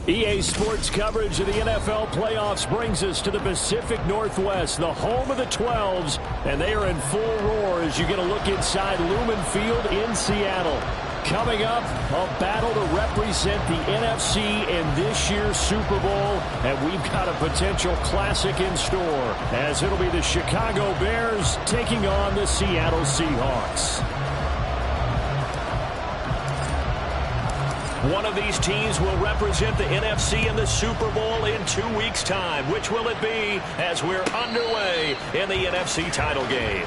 EA Sports coverage of the NFL playoffs brings us to the Pacific Northwest, the home of the 12s, and they are in full roar as you get a look inside Lumen Field in Seattle. Coming up, a battle to represent the NFC in this year's Super Bowl, and we've got a potential classic in store, as it'll be the Chicago Bears taking on the Seattle Seahawks. One of these teams will represent the NFC in the Super Bowl in 2 weeks' time. Which will it be as we're underway in the NFC title game?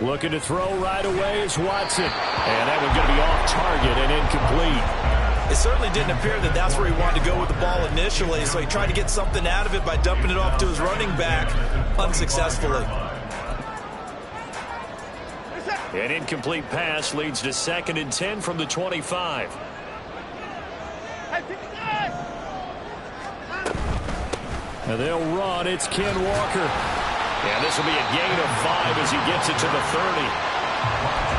Looking to throw right away is Watson. And that one's going to be off target and incomplete. It certainly didn't appear that that's where he wanted to go with the ball initially, so he tried to get something out of it by dumping it off to his running back unsuccessfully. An incomplete pass leads to 2nd and 10 from the 25. And they'll run. It's Ken Walker. And this will be a gain of 5 as he gets it to the 30.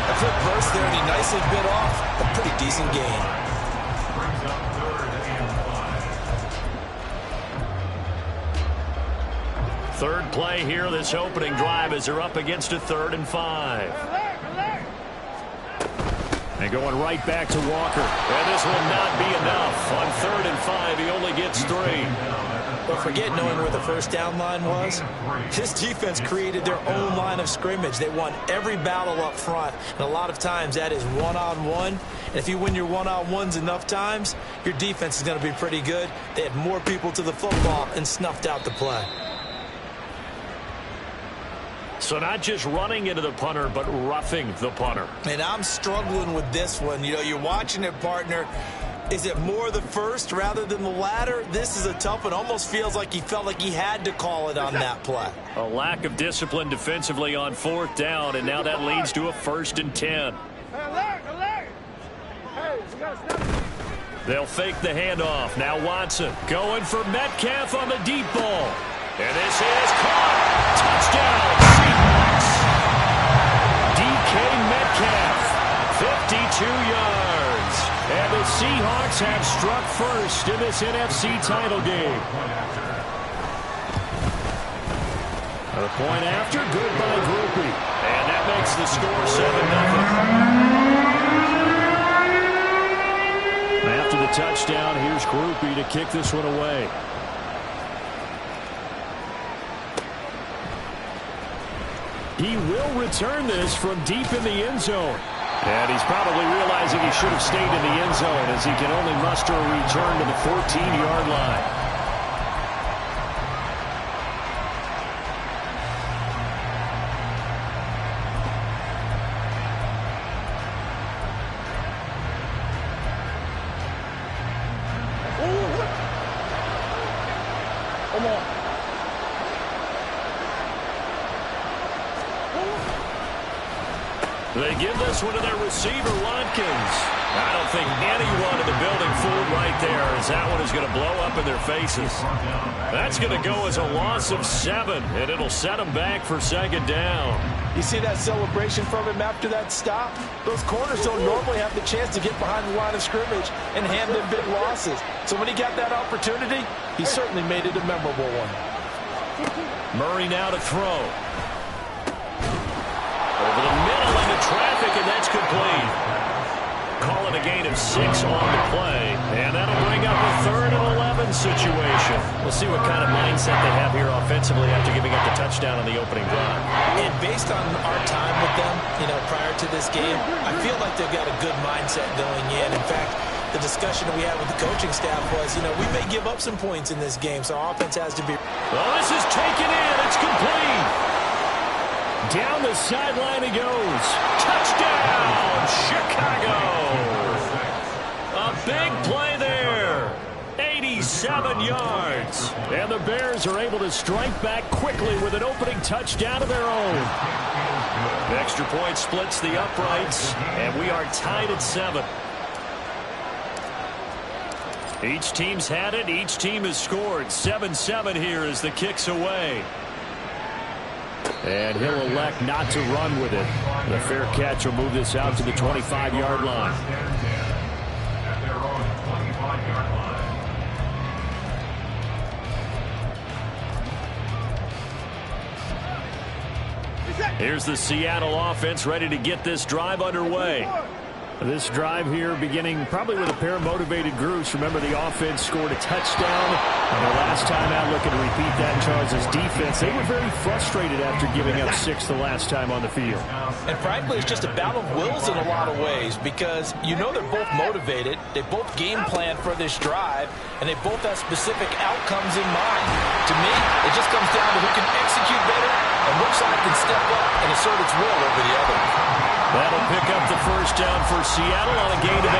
A quick burst there, and he nicely bit off a pretty decent gain. Third play here, this opening drive, as they're up against a 3rd and 5. And going right back to Walker. And this will not be enough. On 3rd and 5, he only gets 3. Don't forget, knowing where the first down line was, this defense created their own line of scrimmage. They won every battle up front, and a lot of times that is one-on-one. And if you win your one-on-ones enough times, your defense is going to be pretty good. They had more people to the football and snuffed out the play. So not just running into the punter, but roughing the punter. And I'm struggling with this one. You know, you're watching it, partner. Is it more the first rather than the latter? This is a tough one. Almost feels like he felt like he had to call it on that play. A lack of discipline defensively on 4th down, and now that leads to a 1st and 10. They'll fake the handoff. Now Watson going for Metcalf on the deep ball. And this is caught. Touchdown, Seahawks. DK Metcalf, 52 yards. And the Seahawks have struck first in this NFC title game. A point after, good by Groupie. And that makes the score 7-0. After the touchdown, here's Groupie to kick this one away. He will return this from deep in the end zone. And he's probably realizing he should have stayed in the end zone as he can only muster a return to the 14-yard line. They give this one to their receiver, Watkins. I don't think anyone in the building fooled right there, as that one is going to blow up in their faces. That's going to go as a loss of 7, and it'll set them back for 2nd down. You see that celebration from him after that stop? Those corners don't normally have the chance to get behind the line of scrimmage and hand them big losses. So when he got that opportunity, he certainly made it a memorable one. Murray now to throw. Over the middle into traffic, and that's complete. Calling a gain of 6 on the play, and that'll bring up a 3rd and 11 situation. We'll see what kind of mindset they have here offensively after giving up the touchdown on the opening drive. And based on our time with them, you know, prior to this game, I feel like they've got a good mindset going in. In fact, the discussion that we had with the coaching staff was, you know, we may give up some points in this game, so our offense has to be. Well, this is taken in. It's complete. Down the sideline he goes. Touchdown, Chicago. A big play there. 87 yards. And the Bears are able to strike back quickly with an opening touchdown of their own. The extra point splits the uprights, and we are tied at 7. Each team's had it. Each team has scored. 7-7 here as the kick's away. And he'll elect not to run with it. The fair catch will move this out to the 25-yard line. Here's the Seattle offense ready to get this drive underway. This drive here beginning probably with a pair of motivated groups. Remember, the offense scored a touchdown. And the last time out, looking to repeat that in Charles' defense. They were very frustrated after giving up 6 the last time on the field. And frankly, it's just a battle of wills in a lot of ways because you know they're both motivated. They both game plan for this drive, and they both have specific outcomes in mind. To me, it just comes down to who can execute better and which side can step up and assert its will over the other. That'll pick up the first down for Seattle on a gain of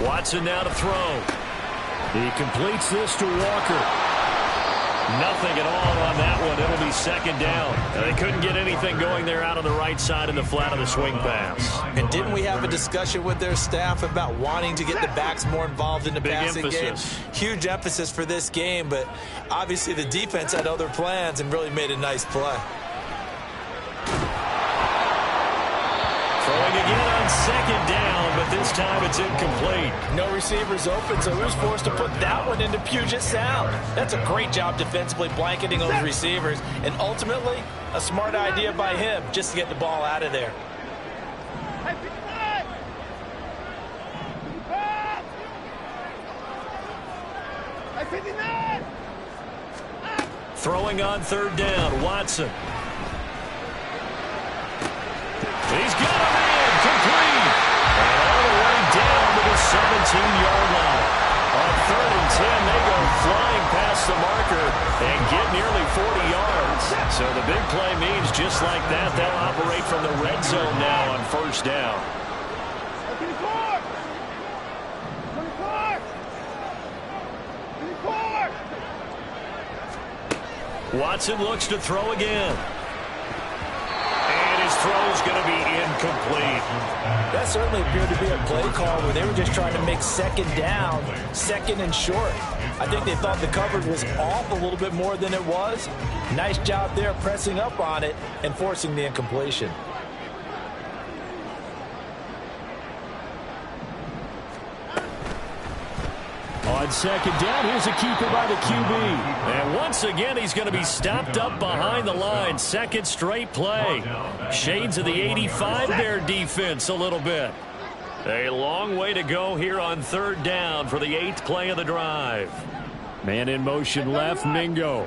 18. Watson now to throw. He completes this to Walker. Nothing at all on that one. It'll be second down. They couldn't get anything going there out on the right side in the flat of the swing pass. And didn't we have a discussion with their staff about wanting to get the backs more involved in the passing game? Huge emphasis for this game, but obviously the defense had other plans and really made a nice play. Throwing again on second down, but this time it's incomplete. No receivers open, so he was forced to put that one into Puget Sound. That's a great job defensively blanketing those receivers, and ultimately a smart idea by him just to get the ball out of there. Throwing on third down, Watson. He's got a man, complete. And all the way down to the 17-yard line. On 3rd and 10, they go flying past the marker and get nearly 40 yards. So the big play means just like that, they'll operate from the red zone now on first down. Watson looks to throw again. His throw is going to be incomplete. That certainly appeared to be a play call where they were just trying to make second down, second and short. I think they thought the coverage was off a little bit more than it was. Nice job there pressing up on it and forcing the incompletion. On second down, here's a keeper by the QB. And once again, he's going to be stopped up behind the line. Second straight play. Shades of the 85 Bear defense a little bit. A long way to go here on third down for the 8th play of the drive. Man in motion left, Mingo.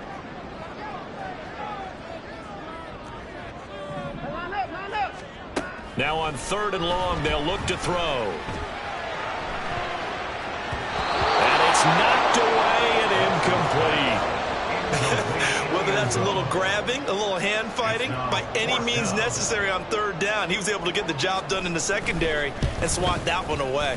Now on 3rd and long, they'll look to throw. Knocked away and incomplete. Whether that's a little grabbing, a little hand fighting, by any means necessary on third down, he was able to get the job done in the secondary and swat that one away.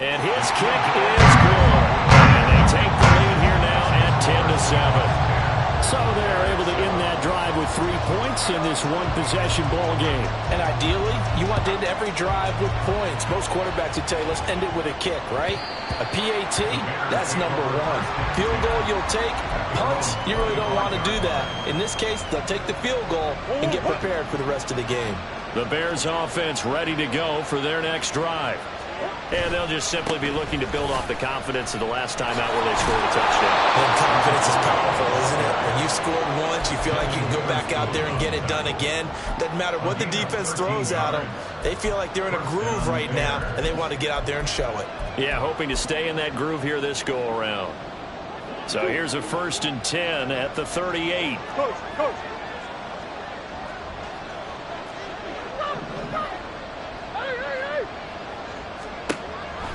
And his kick is good. And they take the lead here now at 10-7. So they're able to end that drive with 3 points in this one-possession ball game. And ideally, you want to end every drive with points. Most quarterbacks would tell you, let's end it with a kick, right? A PAT, that's number 1. Field goal you'll take. Punts, you really don't want to do that. In this case, they'll take the field goal and get prepared for the rest of the game. The Bears offense ready to go for their next drive. And they'll just simply be looking to build off the confidence of the last time out where they scored a touchdown. And confidence is powerful, isn't it? When you scored once, you feel like you can go back out there and get it done again. Doesn't matter what the defense throws at them. They feel like they're in a groove right now, and they want to get out there and show it. Yeah, hoping to stay in that groove here this go-around. So here's a 1st and 10 at the 38. Coach.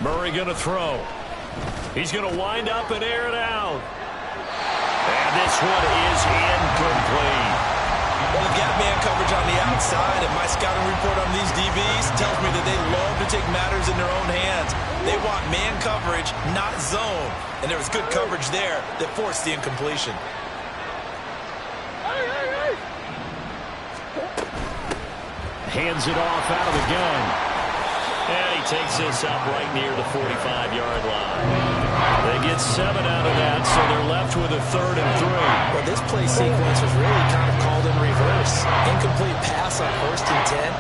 Murray going to throw. He's going to wind up and air it out. And this one is incomplete. Well, they've got man coverage on the outside, and my scouting report on these DBs tells me that they love to take matters in their own hands. They want man coverage, not zone. And there was good coverage there that forced the incompletion. Hands it off out of the gun. And he takes this up right near the 45-yard line. They get 7 out of that, so they're left with a 3rd and 3. Well, this play sequence was really kind of called in reverse. Incomplete pass on 1st and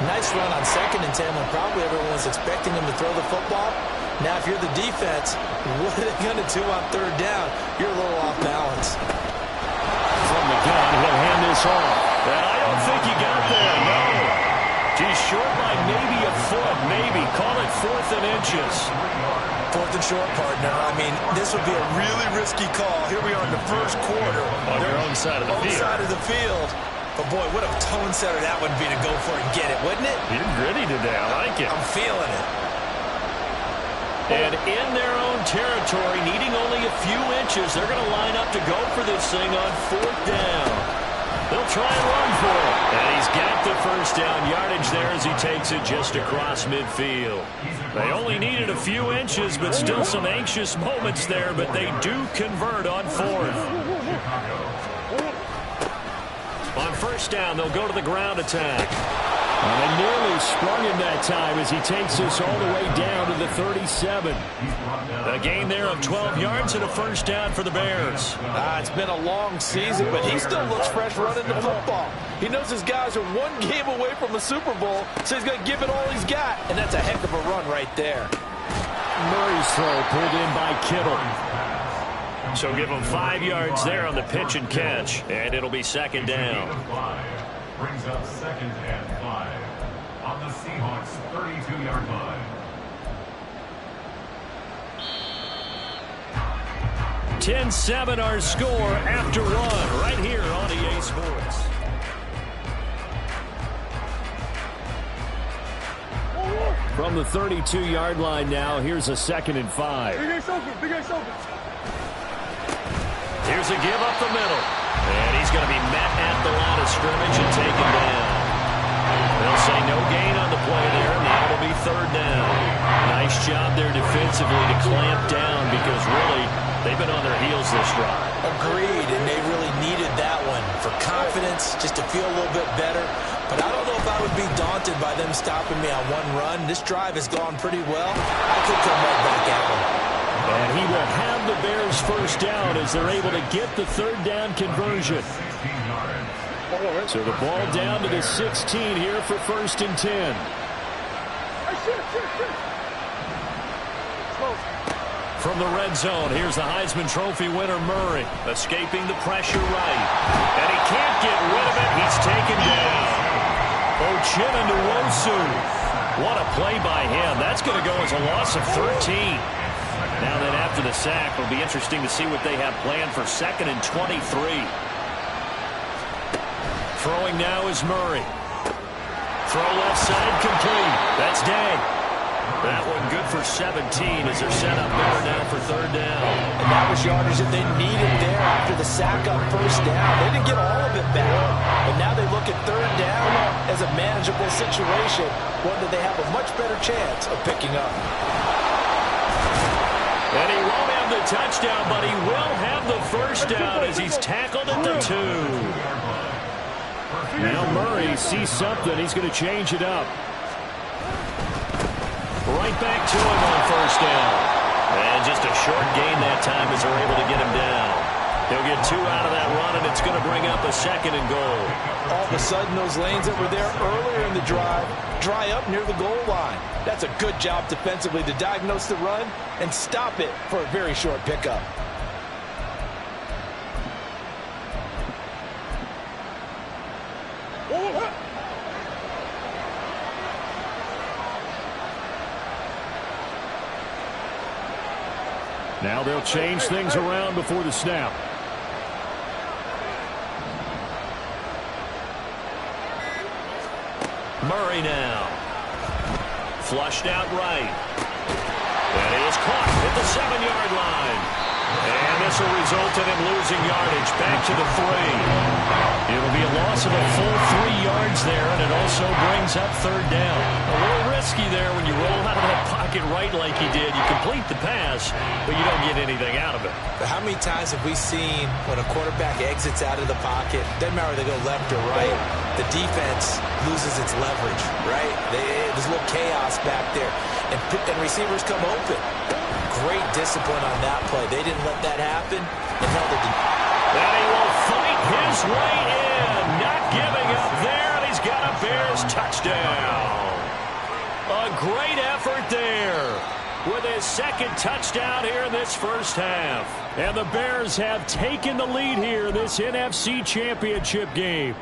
10. Nice run on 2nd and 10 when probably everyone was expecting him to throw the football. Now, if you're the defense, what are they going to do on 3rd down? You're a little off balance. From the gun, he'll hand this off. And I don't think he got there, no. He's short by maybe a foot, maybe. Call it 4th and inches. 4th and short, partner. I mean, this would be a really risky call. Here we are in the 1st quarter. On their own side of the field. Side of the field. But, boy, what a tone setter that would be to go for it and get it, wouldn't it? You're gritty today. I like it. I'm feeling it. And in their own territory, needing only a few inches, they're going to line up to go for this thing on 4th down. They'll try and run for it. And he's got the 1st down yardage there as he takes it just across midfield. They only needed a few inches, but still some anxious moments there, but they do convert on 4th. On 1st down, they'll go to the ground attack. And they nearly sprung him that time as he takes this all the way down to the 37. A gain there of 12 yards and a 1st down for the Bears. It's been a long season, but he still looks fresh running the football. He knows his guys are one game away from a Super Bowl, so he's going to give it all he's got. And that's a heck of a run right there. Murray's throw pulled in by Kittle. So give him 5 yards there on the pitch and catch, and it'll be 2nd down. Brings up 2nd and 5 on the Seahawks 32-yard line. 10-7 our score after 1 right here on EA Sports. From the 32-yard line now, here's a 2nd and 5. Here's a give up the middle. And he's going to be met at the line of scrimmage and taken down. They'll say no gain on the play there, and now it'll be 3rd down. Nice job there defensively to clamp down because really they've been on their heels this drive. Agreed, and they really needed that one for confidence, just to feel a little bit better. But I don't know if I would be daunted by them stopping me on one run. This drive has gone pretty well. I could come right back at them. And he will have the Bears 1st down as they're able to get the 3rd down conversion. So the ball down to the 16 here for 1st and 10. From the red zone, here's the Heisman Trophy winner Murray, escaping the pressure right. And he can't get rid of it. He's taken down. Uchenna-Nwosu. What a play by him. That's going to go as a loss of 13. Now then, after the sack, it'll be interesting to see what they have planned for 2nd and 23. Throwing now is Murray. Throw left side complete. That's Day. That one good for 17 as they're set up better now for 3rd down. And that was yardage that they needed there after the sack on 1st down. They didn't get all of it back. But now they look at 3rd down as a manageable situation, one that they have a much better chance of picking up. And he won't have the touchdown, but he will have the 1st down as he's tackled at the 2. Now Murray sees something. He's going to change it up. Right back to him on 1st down. And just a short gain that time as they're able to get him down. He'll get 2 out of that run, and it's going to bring up a 2nd and goal. All of a sudden, those lanes that were there earlier in the drive dry up near the goal line. That's a good job defensively to diagnose the run and stop it for a very short pickup. Now they'll change things around before the snap. Murray now. Flushed out right. pass will result in him losing yardage. Back to the 3. It'll be a loss of a full 3 yards there, and it also brings up third down. A little risky there when you roll out of that pocket right like he did. You complete the pass, but you don't get anything out of it. But how many times have we seen when a quarterback exits out of the pocket, doesn't matter whether they go left or right, the defense loses its leverage, right? There's a little chaos back there, and receivers come open. Great discipline on that play. They didn't let that happen and held it. And he will fight his way in. Not giving up there, and he's got a Bears touchdown. A great effort there with his second touchdown here in this first half. And the Bears have taken the lead here in this NFC Championship game.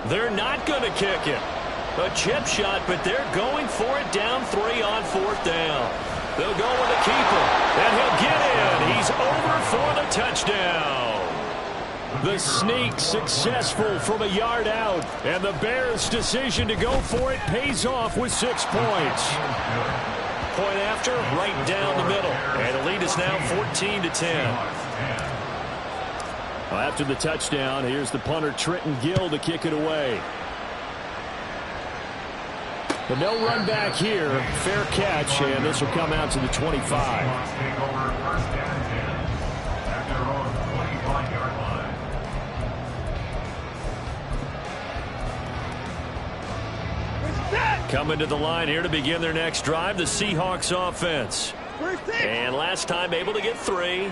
They're not going to kick it. A chip shot, but they're going for it down 3 on 4th down. They'll go with a keeper, and he'll get in. He's over for the touchdown. The sneak successful from a yard out, and the Bears' decision to go for it pays off with 6 points. Point after, right down the middle, and the lead is now 14-10. Well, after the touchdown, here's the punter Trenton Gill to kick it away. But no run back here. Fair catch, and this will come out to the 25. Coming to the line here to begin their next drive, the Seahawks offense. And last time able to get 3.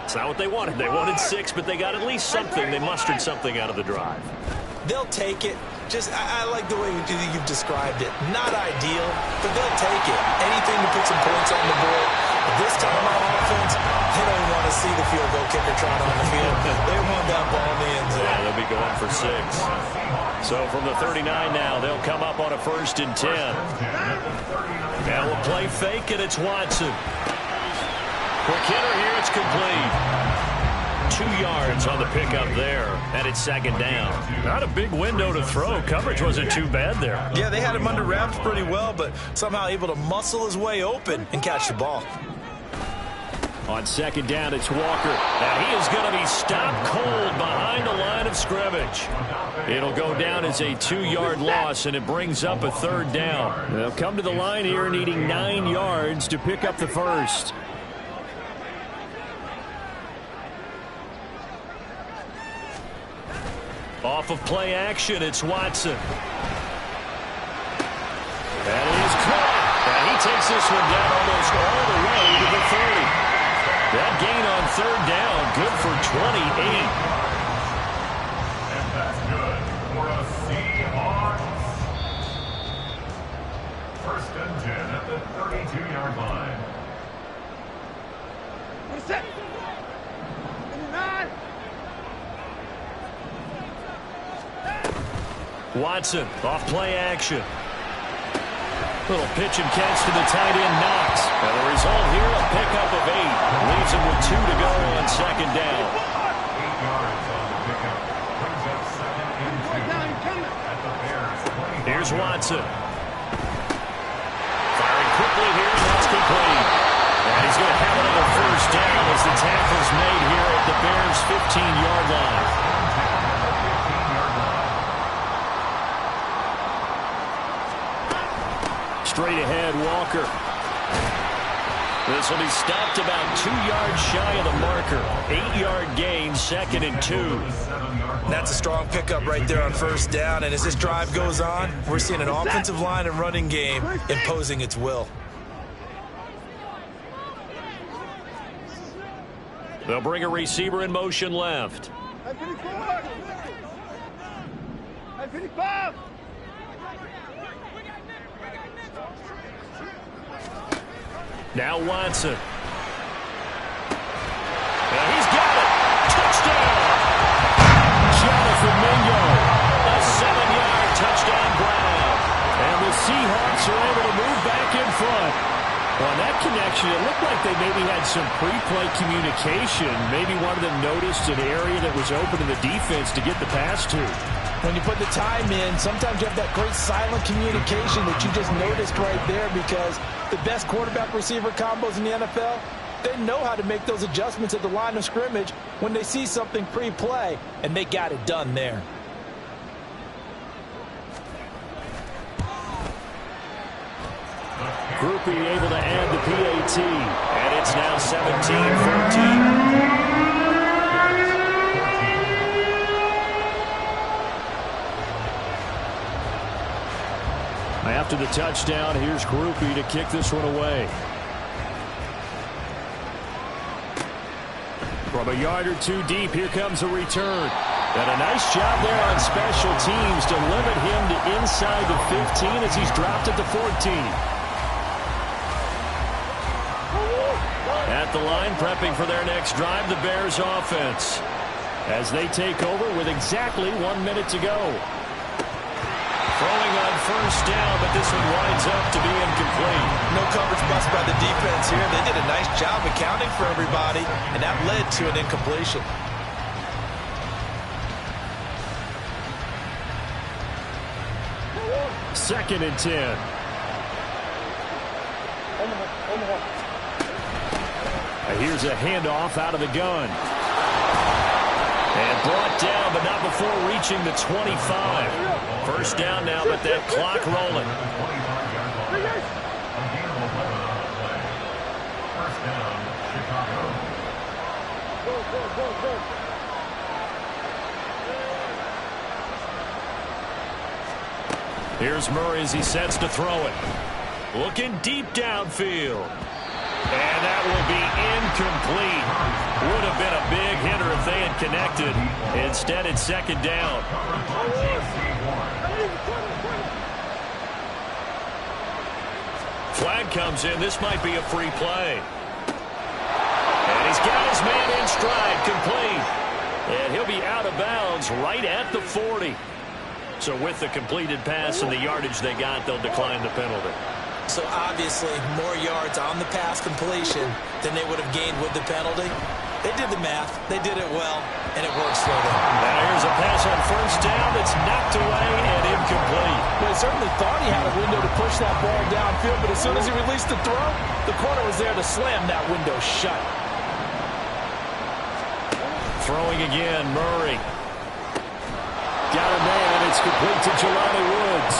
It's not what they wanted. They wanted 6, but they got at least something. They mustered something out of the drive. They'll take it. I like the way you've described it. Not ideal, but they'll take it. Anything to put some points on the board. But this time on offense, they don't want to see the field goal kicker trying on the field. They want that ball in the end zone. Yeah, they'll be going for 6. So from the 39 now, they'll come up on a 1st and 10. Now we'll play fake, and it's Watson. Quick hitter here, it's complete. 2 yards on the pickup there, and it's 2nd down. Not a big window to throw. Coverage wasn't too bad there. Yeah, they had him under wraps pretty well, but somehow able to muscle his way open and catch the ball. On 2nd down, it's Walker. And he is going to be stopped cold behind the line of scrimmage. It'll go down as a 2-yard loss, and it brings up a 3rd down. They'll come to the line here needing 9 yards to pick up the first. Off of play action, it's Watson. And he's caught. And he takes this one down almost all the way to the 30. That gain on 3rd down, good for 28. And that's good for a Seahawks. 1st and 10 at the 32-yard line. Set. 9. Watson off play action. Little pitch and catch to the tight end, Knox. And the result here, a pickup of 8. Leaves him with 2 to go on 2nd down. 8 yards on the pickup. Brings up 2nd and 2 at the Bears 25. Here's Watson. Firing quickly here, and that's complete. And he's going to have another 1st down as the tackle's made here at the Bears' 15-yard line. Straight ahead, Walker. This will be stopped about 2 yards shy of the marker. 8-yard gain, 2nd and 2. That's a strong pickup right there on 1st down, and as this drive goes on, we're seeing an offensive line and running game imposing its will. They'll bring a receiver in motion left. Now Watson. And he's got it. Touchdown. Jonathan Mingo. A 7-yard touchdown grab. And the Seahawks are able to move back in front. On that connection, it looked like they maybe had some pre-play communication. Maybe one of them noticed an area that was open in the defense to get the pass to. When you put the time in, sometimes you have that great silent communication that you just noticed right there, because the best quarterback-receiver combos in the NFL, they know how to make those adjustments at the line of scrimmage when they see something pre-play, and they got it done there. Groupie able to add the PAT, and it's now 17-14. After the touchdown, here's Groupie to kick this one away. From a yard or two deep, here comes a return. And a nice job there on special teams to limit him to inside the 15 as he's dropped at the 14. At the line, prepping for their next drive, the Bears offense, as they take over with exactly 1 minute to go. Throwing on first down, but this one winds up to be incomplete. No coverage bust by the defense here. They did a nice job accounting for everybody, and that led to an incompletion. Second and 10. Here's a handoff out of the gun. And brought down, but not before reaching the 25. First down now, but that clock rolling. Here's Murray as he sets to throw it. Looking deep downfield. And that will be incomplete. Would have been a big hitter if they had connected. Instead, it's second down. Flag comes in. This might be a free play. And he's got his man in stride, complete. And he'll be out of bounds right at the 40. So with the completed pass and the yardage they got, they'll decline the penalty. So obviously more yards on the pass completion than they would have gained with the penalty. They did the math. They did it well, and it works for them. Now here's a pass on first down that's knocked away and incomplete. Well, he certainly thought he had a window to push that ball downfield, but as soon as he released the throw, the corner was there to slam that window shut. Throwing again, Murray. Got a man. It's complete to Jelani Woods.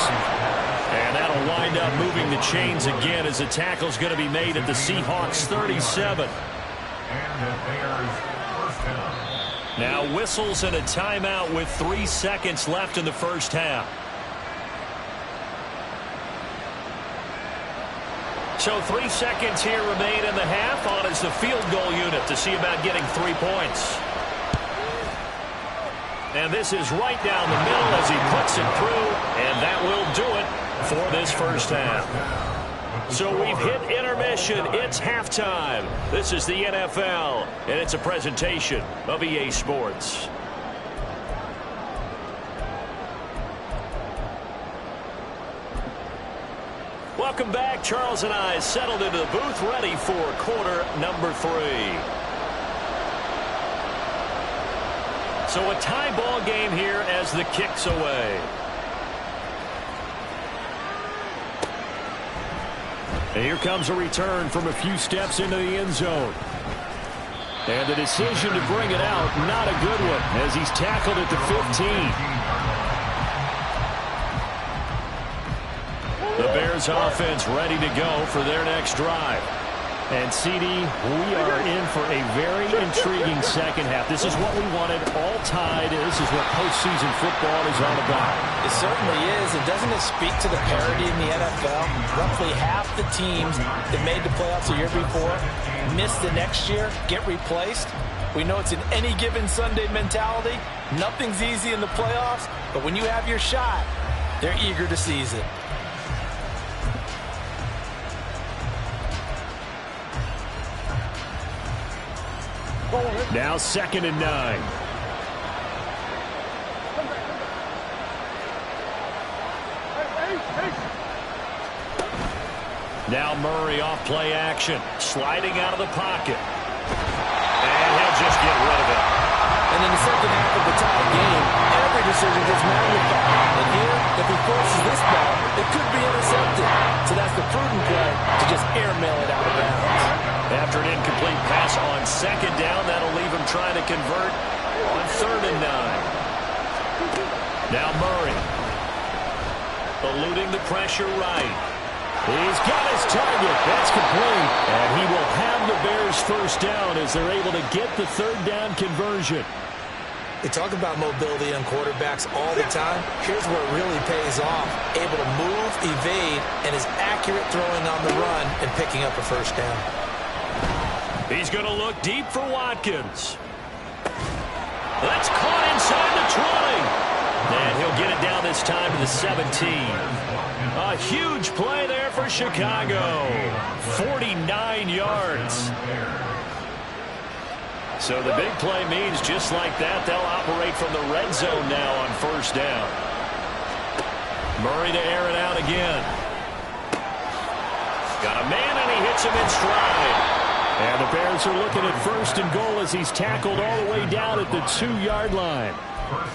And that'll wind up moving the chains again as the tackle's going to be made at the Seahawks 37. Now whistles and a timeout with 3 seconds left in the first half. So 3 seconds here remain in the half on as the field goal unit to see about getting 3 points. And this is right down the middle as he puts it through, and that will do it for this first half. So we've hit intermission. It's halftime. This is the NFL, and it's a presentation of EA Sports. Welcome back. Charles and I settled into the booth, ready for quarter number 3. So a tie ball game here as the kick's away. And here comes a return from a few steps into the end zone. And the decision to bring it out, not a good one, as he's tackled at the 15. The Bears offense ready to go for their next drive. And, CD, we are in for a very intriguing second half. This is what we wanted, all tied. This is what postseason football is all about. It certainly is. And doesn't it speak to the parity in the NFL? Roughly half the teams that made the playoffs the year before miss the next year, get replaced. We know it's an any given Sunday mentality. Nothing's easy in the playoffs, but when you have your shot, they're eager to seize it. Now 2nd and 9. Now Murray off play action. Sliding out of the pocket. And he'll just get rid of it. And in the second half of the tie game, every decision gets magnified. And here, if he forces this ball, it could be intercepted. So that's the prudent play to just airmail it out of bounds. After an incomplete pass on second down, that'll leave him trying to convert on 3rd and 9. Now Murray. Eluding the pressure right. He's got his target. That's complete. And he will have the Bears first down as they're able to get the 3rd down conversion. They talk about mobility on quarterbacks all the time. Here's where it really pays off. Able to move, evade, and is accurate throwing on the run and picking up a first down. He's going to look deep for Watkins. That's caught inside the 20. And he'll get it down this time to the 17. A huge play there for Chicago. 49 yards. So the big play means just like that, they'll operate from the red zone now on 1st down. Murray to air it out again. Got a man, and he hits him in stride. And the Bears are looking at 1st and goal as he's tackled all the way down at the 2-yard line.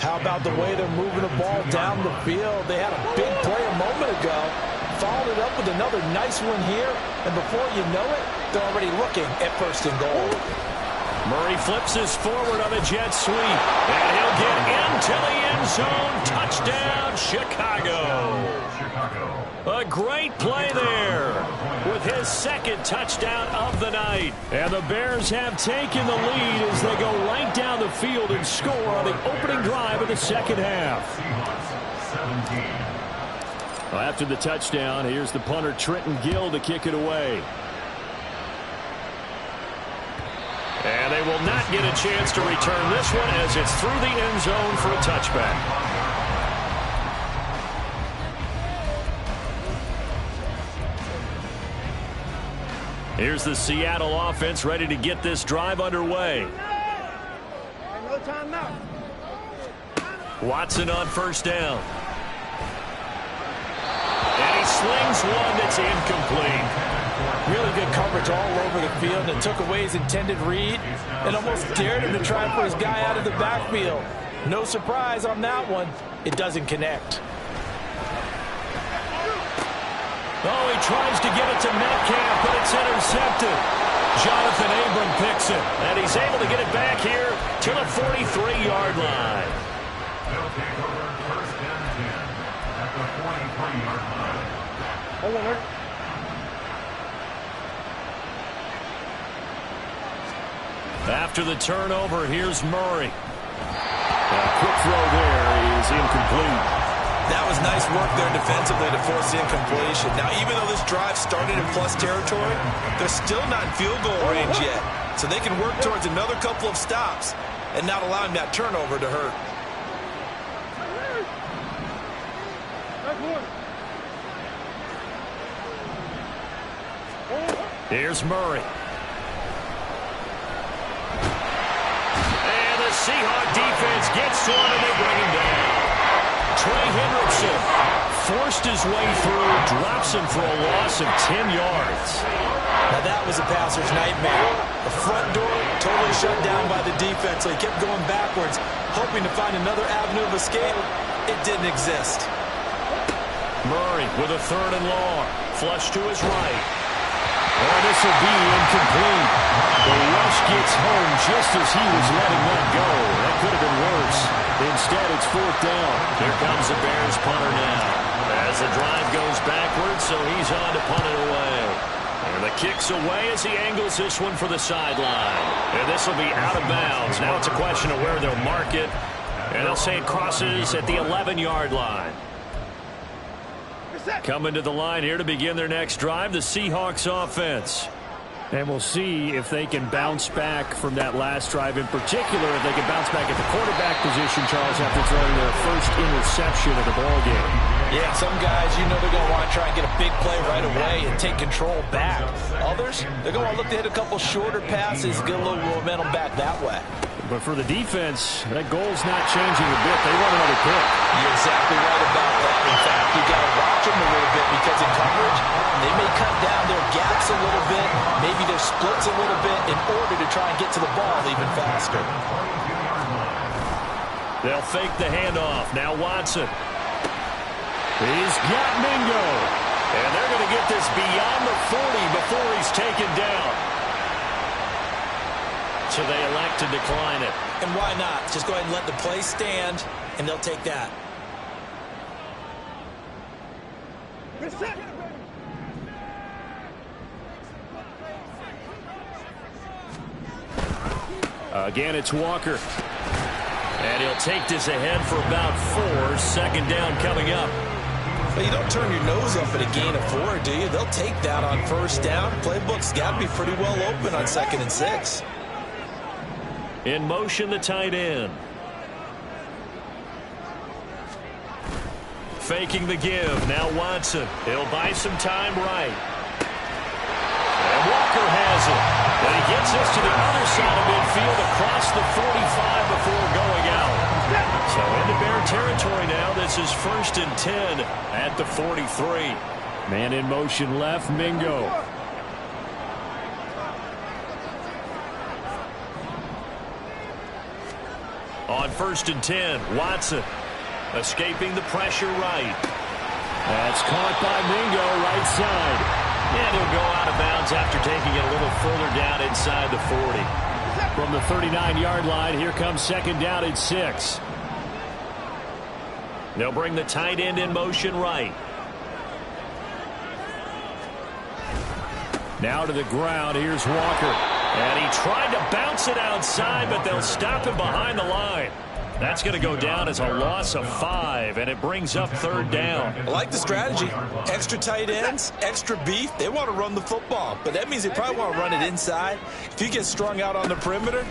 How about the way they're moving the ball down the field? They had a big play a moment ago. Followed it up with another nice one here. And before you know it, they're already looking at 1st and goal. Murray flips his forward on a jet sweep. And he'll get into the end zone. Touchdown, Chicago. A great play there with his 2nd touchdown of the night. And the Bears have taken the lead as they go right down the field and score on the opening drive of the 2nd half. Well, after the touchdown, here's the punter Trenton Gill to kick it away. And they will not get a chance to return this one as it's through the end zone for a touchback. Here's the Seattle offense ready to get this drive underway. No time now. Watson on 1st down. And he slings one that's incomplete. Really good coverage all over the field and took away his intended read and almost dared him to try and put his guy out of the backfield. No surprise on that one. It doesn't connect. Oh, he tries to get it to Metcalf, but it's intercepted. Jonathan Abram picks it, and he's able to get it back here to the 43-yard line. They'll take over 1st and 10 at the 43-yard line. Hold on, Eric. After the turnover, here's Murray. A quick throw there is incomplete. That was nice work there defensively to force the incompletion. Now, even though this drive started in plus territory, they're still not in field goal range yet. So they can work towards another couple of stops and not allowing that turnover to hurt. Here's Murray. And the Seahawk defense gets to him and they bring him down. Trey Hendrickson forced his way through, drops him for a loss of 10 yards. Now that was a passer's nightmare. The front door totally shut down by the defense, so he kept going backwards, hoping to find another avenue of escape. It didn't exist. Murray with a 3rd and long. Flush to his right. Oh, this will be incomplete. The rush gets home just as he was letting that go. That could have been worse. Instead, it's 4th down. Here comes the Bears punter now. As the drive goes backwards, so he's on to punt it away. And the kick's away as he angles this one for the sideline. And this will be out of bounds. Now it's a question of where they'll mark it. And they'll say it crosses at the 11-yard line. Coming to the line here to begin their next drive, the Seahawks offense. And we'll see if they can bounce back from that last drive, in particular if they can bounce back at the quarterback position, Charles, after throwing their first interception of the ballgame. Yeah, some guys, you know they're going to want to try and get a big play right away and take control back. Others, they're going to look to hit a couple shorter passes, get a little momentum back that way. But for the defense, that goal's not changing a bit. They want another pick. You're exactly right about that. In fact, you got to watch them a little bit because in coverage, they may cut down their gaps a little bit, maybe their splits a little bit in order to try and get to the ball even faster. They'll fake the handoff. Now Watson. He's got Mingo. And they're going to get this beyond the 40 before he's taken down. So they elect to decline it. And why not? Just go ahead and let the play stand, and they'll take that. Again, it's Walker. And he'll take this ahead for about 4. Second down coming up. But you don't turn your nose up at a gain of 4, do you? They'll take that on first down. Playbook's got to be pretty well open on 2nd and 6. In motion, the tight end. Faking the give. Now Watson. He'll buy some time right. And Walker has it. And he gets us to the other side of midfield across the 45 before going out. So into Bear territory now. This is 1st and 10 at the 43. Man in motion left, Mingo. On 1st and 10, Watson escaping the pressure right. That's caught by Mingo, right side. And he'll go out of bounds after taking it a little further down inside the 40. From the 39-yard line, here comes 2nd down and 6. They'll bring the tight end in motion right. Now to the ground, here's Walker. And he tried to bounce it outside, but they'll stop him behind the line. That's going to go down as a loss of 5, and it brings up 3rd down. I like the strategy. Extra tight ends, extra beef. They want to run the football, but that means they probably want to run it inside. If you get strung out on the perimeter,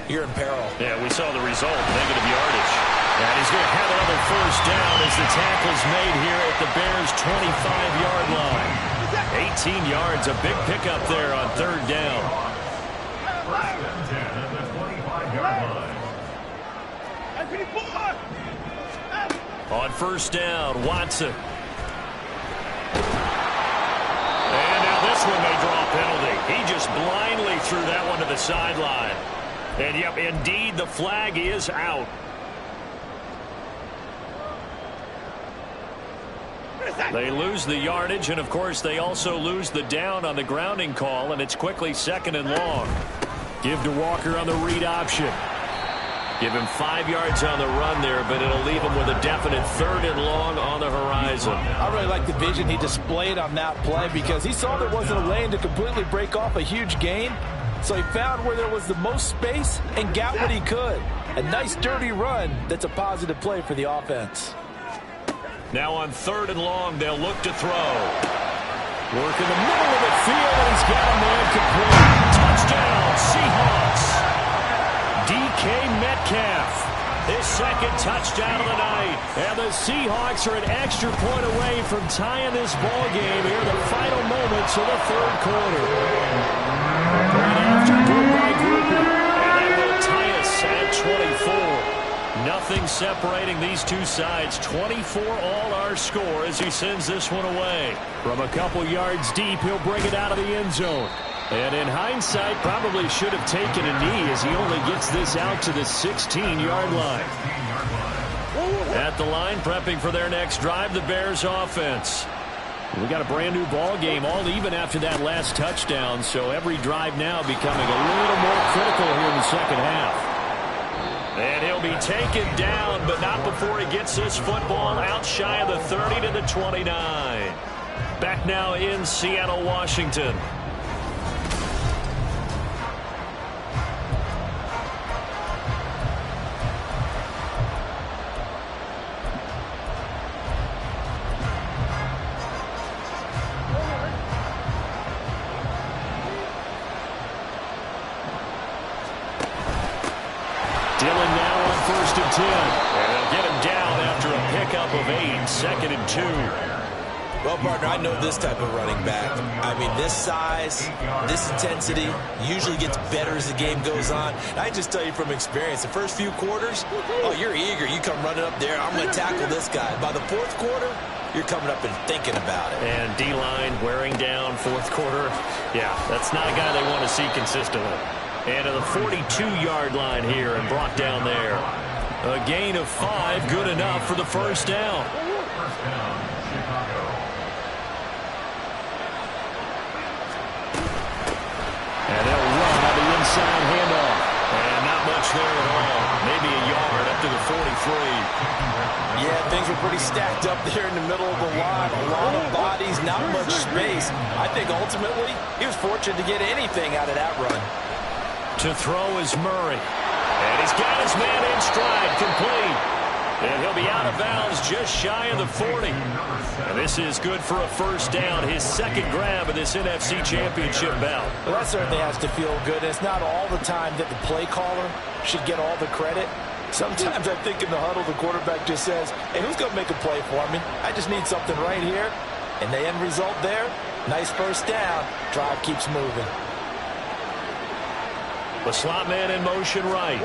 you're in peril. Yeah, we saw the result, negative yardage. And he's going to have another 1st down as the tackle's made here at the Bears' 25-yard line. 18 yards, a big pickup there on 3rd down. 1st and 10 at the 25-yard line. On 1st down, Watson. And now this one may draw a penalty. He just blindly threw that one to the sideline. And yep, indeed, the flag is out. They lose the yardage, and of course they also lose the down on the grounding call, and it's quickly 2nd and long. Give to Walker on the read option. Give him 5 yards on the run there, but it'll leave him with a definite 3rd and long on the horizon. I really like the vision he displayed on that play because he saw there wasn't a lane to completely break off a huge gain. So he found where there was the most space and got what he could. A nice dirty run that's a positive play for the offense. Now on 3rd and long, they'll look to throw. Work in the middle of the field, and he's got a man complete. Touchdown, Seahawks. DK Metcalf, his 2nd touchdown of the night. And the Seahawks are an extra point away from tying this ball game here in the final moments of the 3rd quarter. Right after good by Groupie. And that will tie us at 24. Nothing separating these two sides. 24 all our score as he sends this one away. From a couple yards deep, he'll bring it out of the end zone. And in hindsight, probably should have taken a knee as he only gets this out to the 16-yard line. At the line, prepping for their next drive, the Bears offense. We got a brand new ball game, all even after that last touchdown, so every drive now becoming a little more critical here in the 2nd half. And he'll be taken down, but not before he gets this football out shy of the 30 to the 29. Back now in Seattle, Washington. Dillon now on 1st and 10. And they'll get him down after a pickup of 8, 2nd and 2. Well, partner, I know this type of running back. I mean, this size, this intensity usually gets better as the game goes on. And I just tell you from experience, the first few quarters, oh, you're eager. You come running up there, I'm going to tackle this guy. By the 4th quarter, you're coming up and thinking about it. And D-line wearing down 4th quarter. Yeah, that's not a guy they want to see consistently. And to the 42-yard line here and brought down there. A gain of 5, good enough for the first down. First down, Chicago. And they'll run on the inside handoff. And not much there at all. Maybe a yard up to the 43. Yeah, things were pretty stacked up there in the middle of the line. A lot of bodies, not much space. I think ultimately he was fortunate to get anything out of that run. To throw is Murray. And he's got his man in stride, complete. And he'll be out of bounds just shy of the 40. And this is good for a first down, his second grab of this NFC Championship bout. Well, that certainly has to feel good. It's not all the time that the play caller should get all the credit. Sometimes I think in the huddle, the quarterback just says, hey, who's going to make a play for me? I just need something right here. And the end result there, nice first down. Drive keeps moving. The slot man in motion right.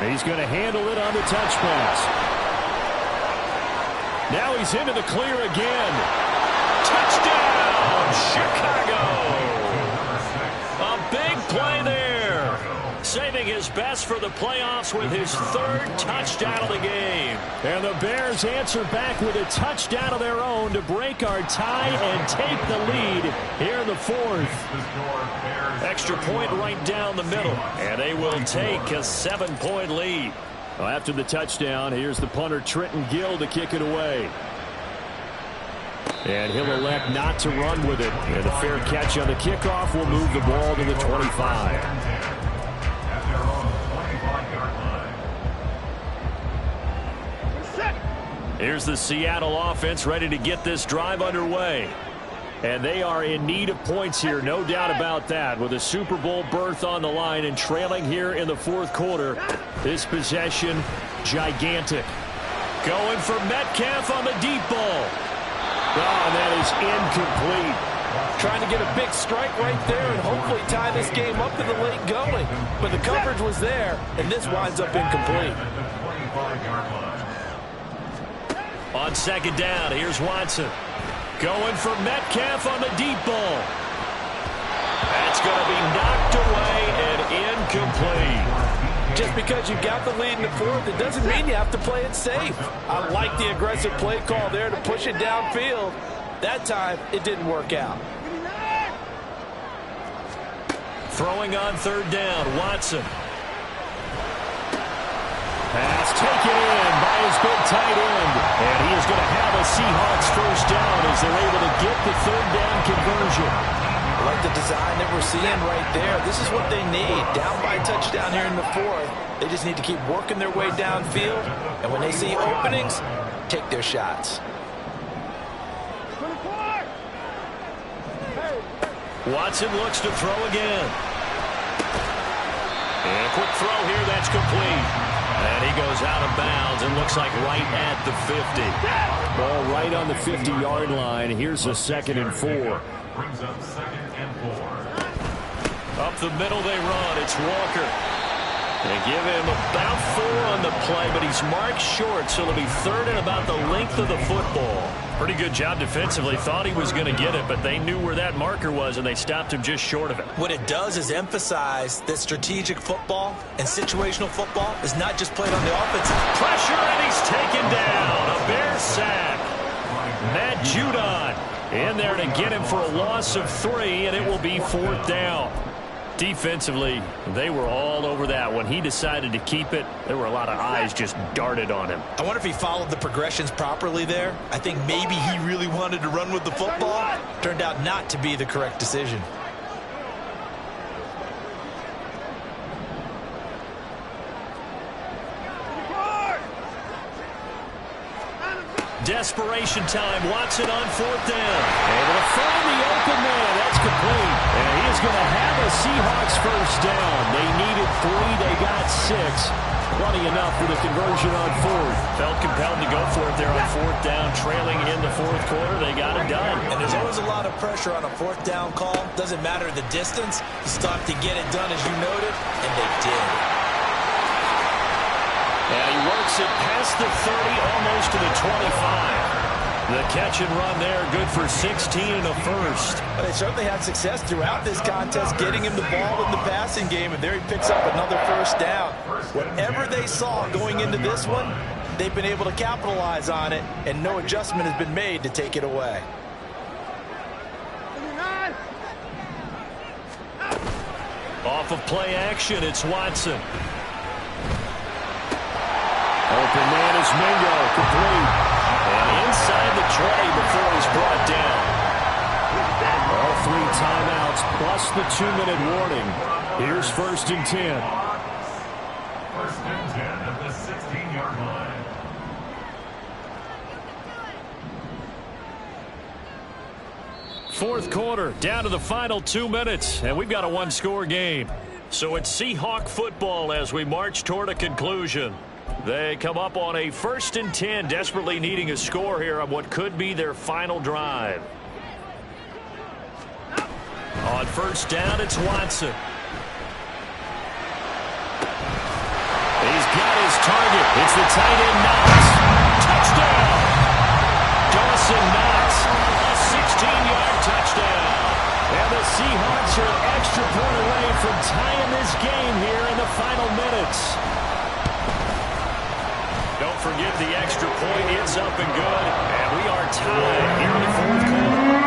He's going to handle it on the touch pass. Now he's into the clear again. Touchdown, Chicago. A big play there. Saving his best for the playoffs with his third touchdown of the game. And the Bears answer back with a touchdown of their own to break our tie and take the lead here in the fourth. Extra point right down the middle. And they will take a 7-point lead. Well, after the touchdown, here's the punter Trenton Gill to kick it away. And he'll elect not to run with it. And a fair catch on the kickoff will move the ball to the 25. Here's the Seattle offense ready to get this drive underway. And they are in need of points here, no doubt about that. With a Super Bowl berth on the line and trailing here in the fourth quarter. This possession, gigantic. Going for Metcalf on the deep ball. Oh, and that is incomplete. Trying to get a big strike right there and hopefully tie this game up to the late going. But the coverage was there, and this winds up incomplete. On second down, here's Watson. Going for Metcalf on the deep ball. That's going to be knocked away and incomplete. Just because you've got the lead in the fourth, it doesn't mean you have to play it safe. I like the aggressive play call there to push it downfield. That time, it didn't work out. Throwing on third down, Watson. Pass taken in by his big tight end. And he is going to have a Seahawks first down as they're able to get the third down conversion. I like the design that we're seeing right there. This is what they need. Down by a touchdown here in the fourth. They just need to keep working their way downfield. And when they see openings, take their shots. Watson looks to throw again. And a quick throw here, that's complete. And he goes out of bounds and looks like right at the 50. Ball right on the 50-yard line. Here's a 2nd and 4. Brings up 2nd and 4. Up the middle they run. It's Walker. They give him about 4 on the play, but he's marked short, so it'll be 3rd and about the length of the football. Pretty good job defensively. Thought he was going to get it, but they knew where that marker was, and they stopped him just short of it. What it does is emphasize that strategic football and situational football is not just played on the offensive. Pressure, and he's taken down. A Bear sack. Matt Judon in there to get him for a loss of 3, and it will be 4th down. Defensively, they were all over that. When he decided to keep it, there were a lot of eyes just darted on him. I wonder if he followed the progressions properly there. I think maybe he really wanted to run with the football. Turned out not to be the correct decision. Desperation time. Watson on 4th down. Able to find the open man. That's complete. And he is going to have a Seahawks first down. They needed 3. They got 6. Plenty enough for the conversion on 4th. Felt compelled to go for it there on 4th down. Trailing in the 4th quarter. They got it done. And there's always a lot of pressure on a 4th down call. Doesn't matter the distance. You still have to get it done, as you noted. And they did. And he works it past the 30, almost to the 25. The catch and run there, good for 16 and a first. They certainly had success throughout this contest, getting him the ball in the passing game, and there he picks up another first down. Whatever they saw going into this one, they've been able to capitalize on it, and no adjustment has been made to take it away. Off of play action, it's Watson. Open man is Mingo, complete. And inside the 20 before he's brought down. All 3 timeouts plus the 2-minute warning. Here's 1st and 10. 1st and 10 at the 16-yard line. Fourth quarter, down to the final 2 minutes, and we've got a 1-score game. So it's Seahawk football as we march toward a conclusion. They come up on a 1st and 10, desperately needing a score here on what could be their final drive. On 1st down, it's Watson. He's got his target. It's the tight end, Knox. Touchdown! Dawson Knox, a 16-yard touchdown. And the Seahawks are an extra point away from tying this game here in the final minutes. Don't forget the extra point. It's up and good. And we are tied here in the 4th quarter.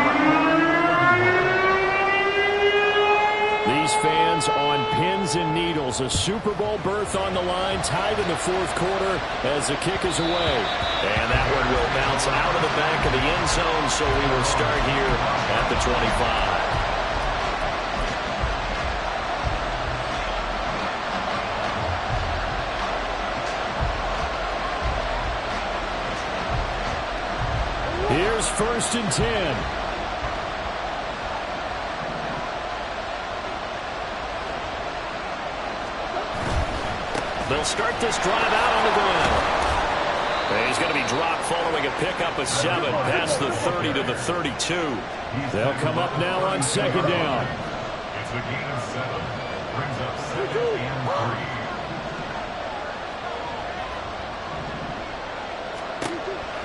These fans on pins and needles. A Super Bowl berth on the line. Tied in the 4th quarter as the kick is away. And that one will bounce out of the back of the end zone. So we will start here at the 25. Here's 1st and 10. They'll start this drive out on the ground. And he's going to be dropped following a pickup of 7 past the 30 to the 32. They'll come up now on 2nd down. It's a gain of 7. Brings up 2nd and 3.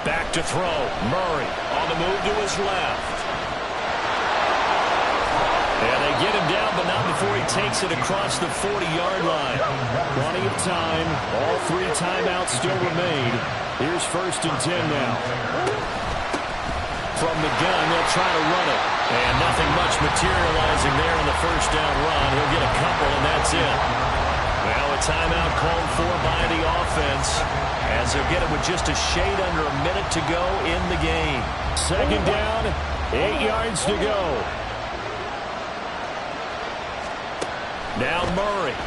Back to throw. Murray on the move to his left. And they get him down, but not before he takes it across the 40-yard line. Plenty of time. All 3 timeouts still remain. Here's 1st and 10 now. From the gun, they'll try to run it. And nothing much materializing there in the 1st down run. He'll get a couple, and that's it. Well, a timeout called for by the offense as they'll get it with just a shade under a minute to go in the game. 2nd down, 8 yards to go. Now Murray.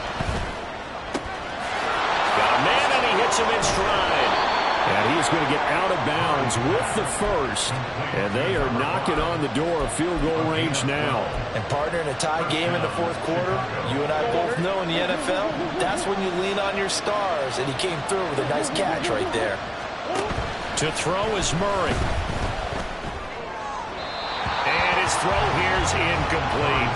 Got a man and he hits him in stride. And he's going to get out of bounds with the first. And they are knocking on the door of field goal range now. And partner, in a tie game in the 4th quarter, you and I both know in the NFL, that's when you lean on your stars. And he came through with a nice catch right there. To throw is Murray. And his throw here is incomplete.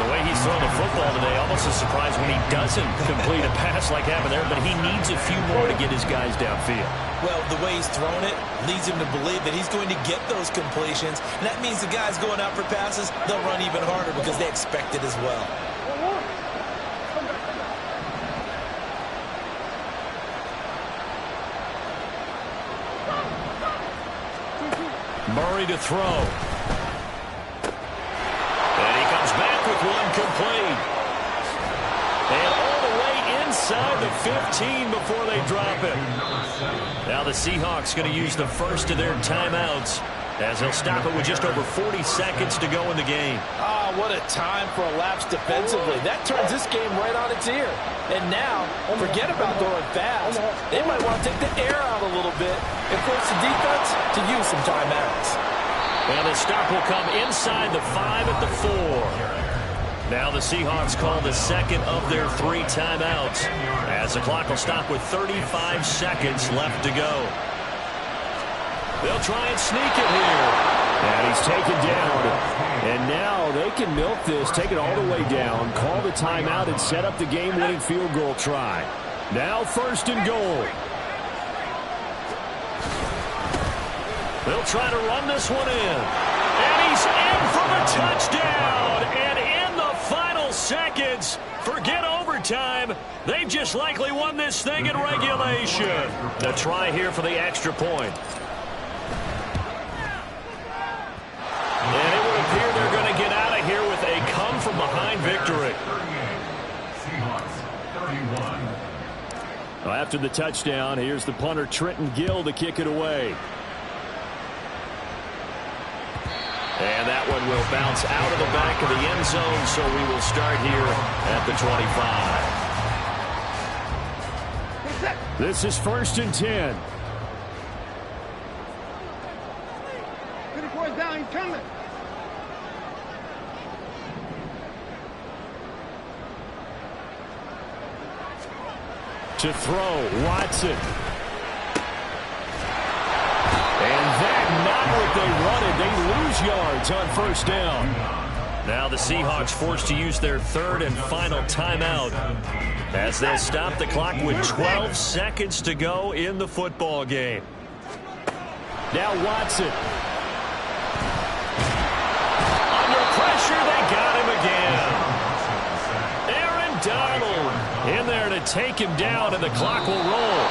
The way he's thrown the football today, almost a surprise when he doesn't complete a pass like happened there, but he needs a few more to get his guys downfield. Well, the way he's thrown it leads him to believe that he's going to get those completions, and that means the guys going out for passes, they'll run even harder because they expect it as well. Murray to throw. Back with one complete. And all the way inside the 15 before they drop it. Now the Seahawks going to use the first of their timeouts as they'll stop it with just over 40 seconds to go in the game. Ah, what a time for a lapse defensively. That turns this game right on its ear. And now, forget about going fast. They might want to take the air out a little bit and force the defense to use some timeouts. And the stop will come inside the 5 at the 4. Now the Seahawks call the second of their 3 timeouts as the clock will stop with 35 seconds left to go. They'll try and sneak it here. And he's taken down. And now they can milk this, take it all the way down, call the timeout, and set up the game-winning field goal try. Now 1st and goal. They'll try to run this one in. And he's in for the touchdown. And in the final seconds, forget overtime. They've just likely won this thing in regulation. The try here for the extra point. And it would appear they're going to get out of here with a come-from-behind victory. Well, after the touchdown, here's the punter Trenton Gill to kick it away. And that one will bounce out of the back of the end zone, so we will start here at the 25. This is 1st and 10. Down, he's coming. To throw, Watson. And that, not what they wanted. They lose yards on 1st down. Now the Seahawks forced to use their 3rd and final timeout as they'll stop the clock with 12 seconds to go in the football game. Now Watson. Under pressure, they got him again. Aaron Donald in there to take him down, and the clock will roll.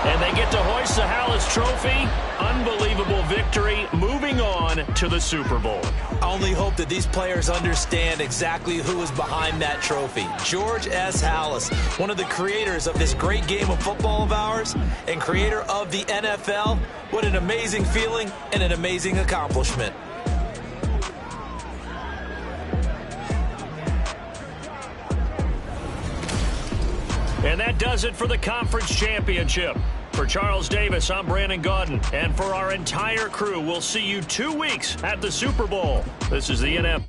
And they get to hoist the Hallis Trophy. Unbelievable victory, moving on to the Super Bowl. I only hope that these players understand exactly who is behind that trophy. George S. Hallis, one of the creators of this great game of football of ours and creator of the NFL. What an amazing feeling and an amazing accomplishment. And that does it for the conference championship. For Charles Davis, I'm Brandon Gaudin. And for our entire crew, we'll see you 2 weeks at the Super Bowl. This is the NFL.